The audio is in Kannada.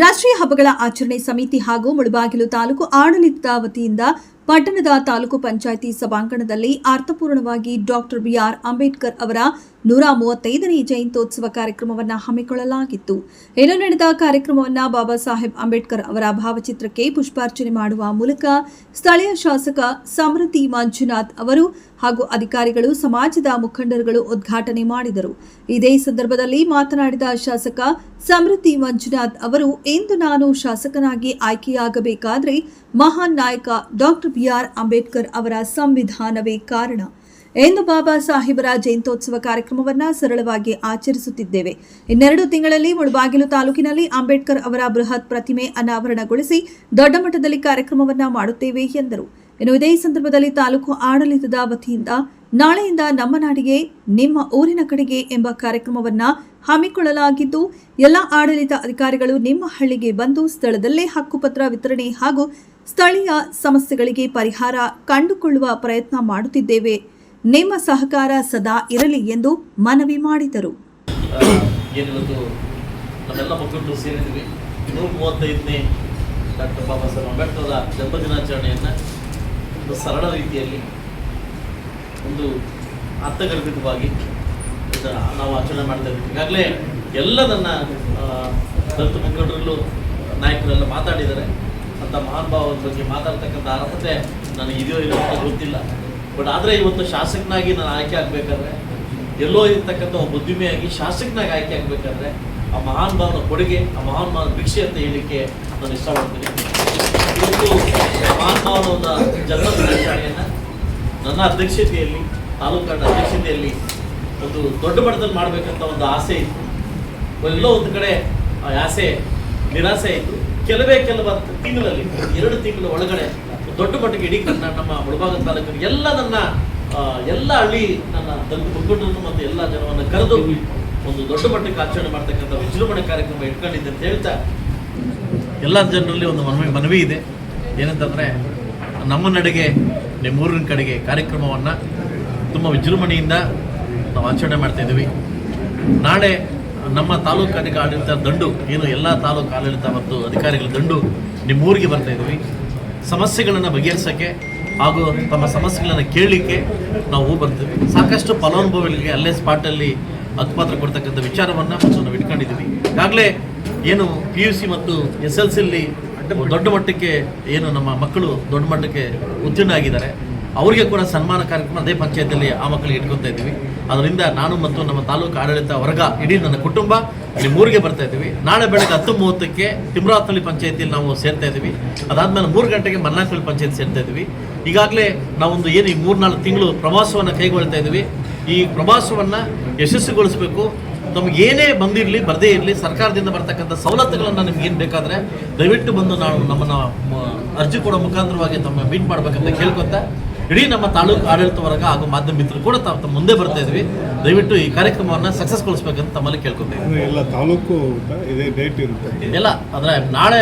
ರಾಷ್ಟ್ರೀಯ ಹಬ್ಬಗಳ ಆಚರಣೆ ಸಮಿತಿ ಹಾಗೂ ಮುಳಬಾಗಿಲು ತಾಲೂಕು ಆಡಳಿತದ ವತಿಯಿಂದ ಪಟ್ಟಣದ ತಾಲೂಕು ಪಂಚಾಯಿತಿ ಸಭಾಂಗಣದಲ್ಲಿ ಅರ್ಥಪೂರ್ಣವಾಗಿ ಡಾಕ್ಟರ್ ಬಿಆರ್ ಅಂಬೇಡ್ಕರ್ ಅವರ 135ನೇ ಜಯಂತ್ಯೋತ್ಸವ ಕಾರ್ಯಕ್ರಮವನ್ನು ಹಮ್ಮಿಕೊಳ್ಳಲಾಗಿತ್ತು. ಇನ್ನು ನಡೆದ ಕಾರ್ಯಕ್ರಮವನ್ನು ಬಾಬಾ ಸಾಹೇಬ್ ಅಂಬೇಡ್ಕರ್ ಅವರ ಭಾವಚಿತ್ರಕ್ಕೆ ಪುಷ್ಪಾರ್ಚನೆ ಮಾಡುವ ಮೂಲಕ ಸ್ಥಳೀಯ ಶಾಸಕ ಸಮೃದ್ಧಿ ಮಂಜುನಾಥ್ ಅವರು ಹಾಗೂ ಅಧಿಕಾರಿಗಳು, ಸಮಾಜದ ಮುಖಂಡರುಗಳು ಉದ್ಘಾಟನೆ ಮಾಡಿದರು. ಇದೇ ಸಂದರ್ಭದಲ್ಲಿ ಮಾತನಾಡಿದ ಶಾಸಕ ಸಮೃದ್ಧಿ ಮಂಜುನಾಥ್ ಅವರು, ಇಂದು ನಾನು ಶಾಸಕನಾಗಿ ಆಯ್ಕೆಯಾಗಬೇಕಾದರೆ ಮಹಾನ್ ನಾಯಕ ಡಾಕ್ಟರ್ ಬಿಆರ್ ಅಂಬೇಡ್ಕರ್ ಅವರ ಸಂವಿಧಾನವೇ ಕಾರಣ ಎಂದು ಬಾಬಾ ಸಾಹೇಬರ ಜಯಂತ್ಯೋತ್ಸವ ಕಾರ್ಯಕ್ರಮವನ್ನು ಸರಳವಾಗಿ ಆಚರಿಸುತ್ತಿದ್ದೇವೆ. ಇನ್ನೆರಡು ತಿಂಗಳಲ್ಲಿ ಮುಳಬಾಗಿಲು ತಾಲೂಕಿನಲ್ಲಿ ಅಂಬೇಡ್ಕರ್ ಅವರ ಬೃಹತ್ ಪ್ರತಿಮೆ ಅನಾವರಣಗೊಳಿಸಿ ದೊಡ್ಡ ಮಟ್ಟದಲ್ಲಿ ಕಾರ್ಯಕ್ರಮವನ್ನು ಮಾಡುತ್ತೇವೆ ಎಂದರು. ಇನ್ನು ಇದೇ ಸಂದರ್ಭದಲ್ಲಿ ತಾಲೂಕು ಆಡಳಿತದ ವತಿಯಿಂದ ನಾಳೆಯಿಂದ ನಮ್ಮ ನಾಡಿಗೆ ನಿಮ್ಮ ಊರಿನ ಕಡೆಗೆ ಎಂಬ ಕಾರ್ಯಕ್ರಮವನ್ನು ಹಮ್ಮಿಕೊಳ್ಳಲಾಗಿದ್ದು, ಎಲ್ಲ ಆಡಳಿತ ಅಧಿಕಾರಿಗಳು ನಿಮ್ಮ ಹಳ್ಳಿಗೆ ಬಂದು ಸ್ಥಳದಲ್ಲೇ ಹಕ್ಕುಪತ್ರ ವಿತರಣೆ ಹಾಗೂ ಸ್ಥಳೀಯ ಸಮಸ್ಯೆಗಳಿಗೆ ಪರಿಹಾರ ಕಂಡುಕೊಳ್ಳುವ ಪ್ರಯತ್ನ ಮಾಡುತ್ತಿದ್ದೇವೆ. ನಿಮ್ಮ ಸಹಕಾರ ಸದಾ ಇರಲಿ ಎಂದು ಮನವಿ ಮಾಡಿದರು. ನಮ್ಮೆಲ್ಲ ಮುಖಂಡರು ಸೇರಿದ್ವಿ 135ನೇ ಡಾಕ್ಟರ್ ಬಾಬಾ ಸಾಹೇಬ್ ಅಂಬೇಡ್ಕರ್ ಅವರ ಜನ್ಮದಿನಾಚರಣೆಯನ್ನು ಒಂದು ಸರಳ ರೀತಿಯಲ್ಲಿ, ಒಂದು ಅರ್ಥಗರ್ಭಿತವಾಗಿ ನಾವು ಆಚರಣೆ ಮಾಡ್ತಾ ಇದ್ದೀವಿ. ಈಗಾಗಲೇ ಎಲ್ಲ ನನ್ನ ದಲಿತ ಮುಖಂಡರಲ್ಲೂ ನಾಯಕರೆಲ್ಲ ಮಾತಾಡಿದ್ದಾರೆ. ಅಂತ ಮಹಾನ್ ಭಾವದ ಬಗ್ಗೆ ಮಾತಾಡ್ತಕ್ಕಂಥ ಅರ್ಹತೆ ನನಗೆ ಇದೆಯೋ ಇಲ್ಲ ಅಂತ ಗೊತ್ತಿಲ್ಲ. ಬಟ್ ಆದರೆ ಇವತ್ತು ಶಾಸಕನಾಗಿ ನಾನು ಆಯ್ಕೆ ಆಗಬೇಕಾದ್ರೆ, ಎಲ್ಲೋ ಇರ್ತಕ್ಕಂಥ ಒಬ್ಬ ಬುದ್ಧಿಮೆಯಾಗಿ ಶಾಸಕನಾಗಿ ಆಯ್ಕೆ ಆಗಬೇಕಾದ್ರೆ ಆ ಮಹಾನ್ ಭಾವನ ಕೊಡುಗೆ, ಆ ಮಹಾನ್ ಭಾವನ ಭಿಕ್ಷೆ ಅಂತ ಹೇಳಲಿಕ್ಕೆ ನಾನು ಇಷ್ಟಪಡ್ತೀನಿ. ಇವತ್ತು ಮಹಾನ್ ಭಾವನ ಒಂದು ಜನ್ಮದಿನಾಚರಣೆಯನ್ನು ನನ್ನ ಅಧ್ಯಕ್ಷತೆಯಲ್ಲಿ, ತಾಲೂಕಿನ ಅಧ್ಯಕ್ಷತೆಯಲ್ಲಿ ಒಂದು ದೊಡ್ಡ ಮಟ್ಟದಲ್ಲಿ ಮಾಡಬೇಕಂತ ಒಂದು ಆಸೆ ಇತ್ತು. ಎಲ್ಲೋ ಒಂದು ಕಡೆ ಆ ಆಸೆ ನಿರಾಸೆ ಇತ್ತು. ಕೆಲವು ತಿಂಗಳಲ್ಲಿ, 2 ತಿಂಗಳ ಒಳಗಡೆ ದೊಡ್ಡ ಮಟ್ಟಿಗೆ ಇಡೀ ನಮ್ಮ ಮುಳಬಾಗಿಲು ತಾಲೂಕಿನ ಎಲ್ಲ ಹಳ್ಳಿ ನನ್ನ ದಲಿತ ಮುಖಂಡರನ್ನು ಮತ್ತು ಎಲ್ಲ ಜನವನ್ನು ಕರೆದು ಒಂದು ದೊಡ್ಡ ಮಟ್ಟಕ್ಕೆ ಆಚರಣೆ ಮಾಡ್ತಕ್ಕಂಥ ವಿಜೃಂಭಣೆ ಕಾರ್ಯಕ್ರಮ ಇಟ್ಕೊಂಡಿದ್ದೆ ಅಂತ ಹೇಳ್ತಾ, ಎಲ್ಲ ಜನರಲ್ಲಿ ಒಂದು ಮನವಿ ಇದೆ. ಏನಂತಂದರೆ, ನಮ್ಮ ನಡೆಗೆ ನಿಮ್ಮೂರಿನ ಕಡೆಗೆ ಕಾರ್ಯಕ್ರಮವನ್ನು ತುಂಬ ವಿಜೃಂಭಣೆಯಿಂದ ನಾವು ಆಚರಣೆ ಮಾಡ್ತಾಯಿದ್ದೀವಿ. ನಾಳೆ ನಮ್ಮ ತಾಲೂಕು ಆಡಳಿತ ದಂಡು, ಏನು ಎಲ್ಲ ತಾಲೂಕು ಆಡಳಿತ ಮತ್ತು ಅಧಿಕಾರಿಗಳ ದಂಡು ನಿಮ್ಮೂರಿಗೆ ಬರ್ತಾಯಿದ್ದೀವಿ. ಸಮಸ್ಯೆಗಳನ್ನು ಬಗೆಹರಿಸೋಕ್ಕೆ ಹಾಗೂ ತಮ್ಮ ಸಮಸ್ಯೆಗಳನ್ನು ಕೇಳಲಿಕ್ಕೆ ನಾವು ಬರ್ತೀವಿ. ಸಾಕಷ್ಟು ಫಲಾನುಭವಿಗಳಿಗೆ ಅಲ್ಲೇ ಸ್ಪಾಟಲ್ಲಿ ಹಕ್ಕುಪತ್ರ ಕೊಡ್ತಕ್ಕಂಥ ವಿಚಾರವನ್ನು ನಾವು ಇಟ್ಕೊಂಡಿದ್ದೀವಿ. ಈಗಾಗಲೇ ಏನು PUC ಮತ್ತು SLCಯಲ್ಲಿ ದೊಡ್ಡ ಮಟ್ಟಕ್ಕೆ ಏನು ನಮ್ಮ ಮಕ್ಕಳು ದೊಡ್ಡ ಮಟ್ಟಕ್ಕೆ ಉತ್ತೀರ್ಣ ಆಗಿದ್ದಾರೆ, ಅವರಿಗೆ ಕೂಡ ಸನ್ಮಾನ ಕಾರ್ಯಕ್ರಮ ಅದೇ ಪಂಚಾಯತಿಯಲ್ಲಿ ಆ ಮಕ್ಕಳಿಗೆ ಇಟ್ಕೊತಾ ಇದ್ದೀವಿ. ಅದರಿಂದ ನಾನು ಮತ್ತು ನಮ್ಮ ತಾಲೂಕು ಆಡಳಿತ ವರ್ಗ, ಇಡೀ ನನ್ನ ಕುಟುಂಬ ನಿಮ್ಮೂರಿಗೆ ಬರ್ತಾ ಇದ್ದೀವಿ. ನಾಳೆ ಬೆಳಗ್ಗೆ 10:30ಕ್ಕೆ ತಿಮ್ರಾತಳ್ಳಿ ಪಂಚಾಯತಿಯಲ್ಲಿ ನಾವು ಸೇರ್ತಾ ಇದ್ದೀವಿ. ಅದಾದಮೇಲೆ 3 ಗಂಟೆಗೆ ಮನ್ನಾಕಳ್ಳಿ ಪಂಚಾಯತ್ ಸೇರ್ತಾ ಇದ್ದೀವಿ. ಈಗಾಗಲೇ ನಾವೊಂದು ಏನು ಈ 3-4 ತಿಂಗಳು ಪ್ರವಾಸವನ್ನು ಕೈಗೊಳ್ತಾ ಇದ್ದೀವಿ. ಈ ಪ್ರವಾಸವನ್ನು ಯಶಸ್ವಿಗೊಳಿಸಬೇಕು. ನಮ್ಗೆ ಏನೇ ಬಂದಿರಲಿ ಬರದೇ ಇರಲಿ, ಸರ್ಕಾರದಿಂದ ಬರ್ತಕ್ಕಂಥ ಸವಲತ್ತುಗಳನ್ನು ನಿಮ್ಗೆ ಏನು ಬೇಕಾದರೆ ದಯವಿಟ್ಟು ಬಂದು ನಾವು ನಮ್ಮನ್ನು ಅರ್ಜಿ ಕೊಡೋ ಮುಖಾಂತರವಾಗಿ ತಮ್ಮ ಮೀಟ್ ಮಾಡಬೇಕಂತ ಕೇಳ್ಕೊತಾ, ಇಡೀ ನಮ್ಮ ತಾಲೂಕು ಆಡಳಿತ ವರ್ಗ ಹಾಗೂ ಮಾಧ್ಯಮ ಮಿತ್ರರು ಕೂಡ ತಮ್ಮ ಮುಂದೆ ಬರ್ತಾ ಇದ್ವಿ. ದಯವಿಟ್ಟು ಈ ಕಾರ್ಯಕ್ರಮವನ್ನು ಸಕ್ಸಸ್ಗೊಳಿಸಬೇಕಂತ ತಮ್ಮಲ್ಲಿ ಕೇಳ್ಕೊತಾ ಇದ್ದೀವಿ. ಎಲ್ಲ ತಾಲೂಕು ಇದೇ ಡೇಟ್ ಇರುತ್ತೆ ಎಲ್ಲ ಅಂದರೆ ನಾಳೆ